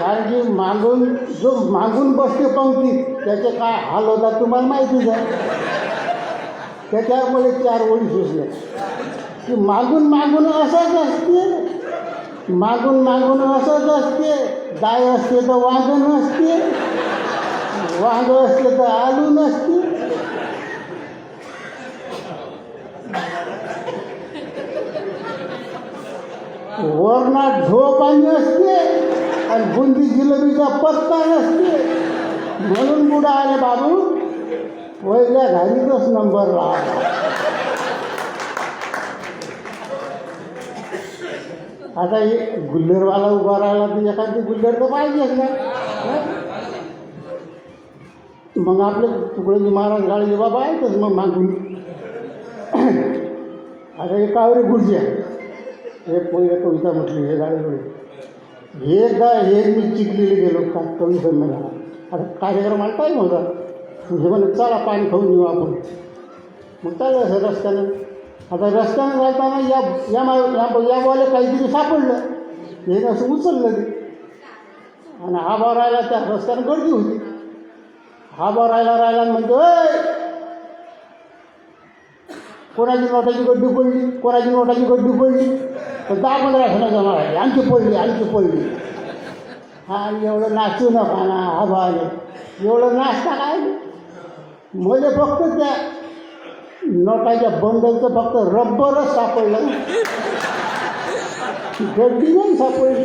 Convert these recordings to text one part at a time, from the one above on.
कारण की मागून बसते पंक्तीत त्याचे काय हाल होतात तुम्हाला माहितीच आहे. त्याच्यावर मला 4 ओळी सुचल्या की मागून असंच असते, मागून असंच असते. गाय असते तर वांग नसते, वांग असते तर आलू नसते. वरणात झोपाणी असते आणि बुंदी जिलेबीचा पत्ता नसते. म्हणून बुडा आले बाबू पहिल्या घालीतच नंबर राहा. आता हे गुल्लरवाला उभा राहिला तर एखादी गुल्लर तर पाहिजेच ना. मग आपले तुकडोजी महाराज गाडी बाबा आहेतच मग मागून. आता हे कावरे गुडज्या एक पहिल्या कविता म्हटली हे गाडीकडे हे मी चिखलीला गेलो का कवी संमेलनात. आता कार्यक्रम आला टाईम होता. हे म्हणत चला पाणी खाऊन येऊ आपण. मग चाललं असं रस्त्यानं. आता रस्त्यानं जाताना या बॉले काहीतरी सापडलं. हे असं उचललं ते आणि हा बा राहिला. त्या रस्त्यानं गर्दी होती. हा बा राहिला म्हणतो कोणाची नोटाची गड्डी पडली, कोणाची नोटाची गड्डी पडली. तर 10-15 जण जमा राहिले. आणखी पडली. हा एवढं नाचू नका ना. हा बा एवढं नाचता काय. म्हणजे फक्त त्या नोटाच्या बंडलचं फक्त रब्बरच सापडलं, गड्डी नाही सापडली.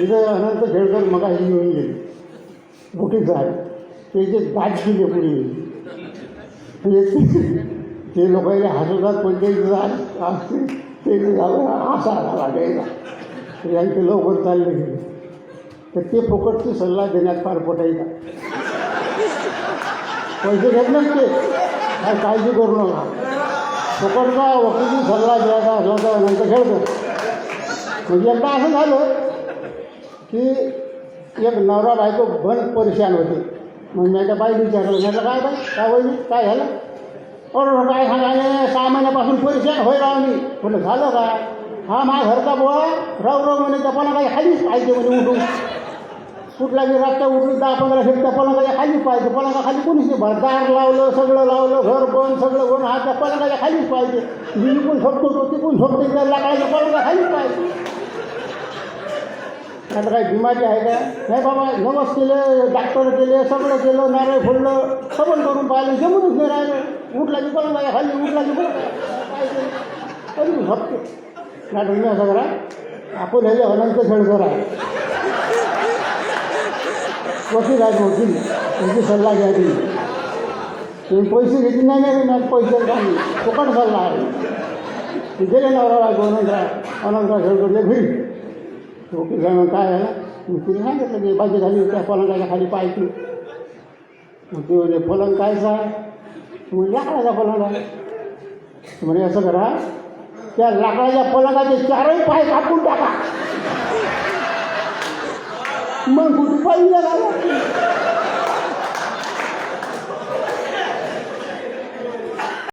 इथं अनंत खेळकर मग येऊन गेली. मोठी झाड त्याचे दाट दिले पुढे. ते लोकांना हसवतात पण ते असा लागायला यांचे लवकर चालले गेले. तर ते फुकटचे सल्ला देण्यात फार पटायचा. पैसे घेत नसते काय काळजी करू नका. फुकटचा वकिली सल्ला द्यायचा असला तर नंतर खेळतो. म्हणजे एकदा असं झालं की एक नवरा बायको भन परेशान होते. मग मी त्या बाई विचारलं म्हटलं काय बाई काय वहिनी काय झालं. काय सांगायला 6 महिन्यापासून परेशान होय राव मी. म्हटलं झालं काय. हा माझ्या घरचा बोळा राव म्हणे त्या पलंगाच्या खालीच पाहिजे म्हणे. उठून कुठला बी रातच्या उठून 10-15 फेट त्या पलंगाच्या खालीच पाहिजे. पलंगाखाली कोणीच नाही. भरदार लावलं सगळं लावलं घर बंद सगळं बंद. हा त्या पलंगाच्या खालीच पाहिजे. मी पण झोपतो तिकून झोपते त्या लाकडाच्या पलंगा खालीच पाहिजे. आता काही बिमारी आहे का. नाही बाबा नवस केले, डॉक्टर केले, सगळं केलं, नारळ फोडलं, सगळं करून पाहिलं जमूनच नाही राहिलं. उठला की पलंगाच्या खाली उठला की पाहिजे तरी झोपते. नाही तुम्ही असं करा आपण हे अनंत खेळकर आहे वकील आहेत वकील त्यांची सल्ला घ्या. तुम्ही पैसे घेतले नाही नाही पैसे काही फुकट सल्ला आहे. गेले नवरा अनंतराव खेळकर घरी. वकील साहेब काय झालं. तिने सांगितलं की बाजी झाली त्या पलंगाच्या खाली पाहायची. मग ते म्हणजे पलंग कायचा आहे. म्हणजे लाकडाचा पलंग आहे. म्हणे असं करा त्या लाकडाच्या पलंगाचे 4ही पाय कापून टाका. मग कुठे पाहिजे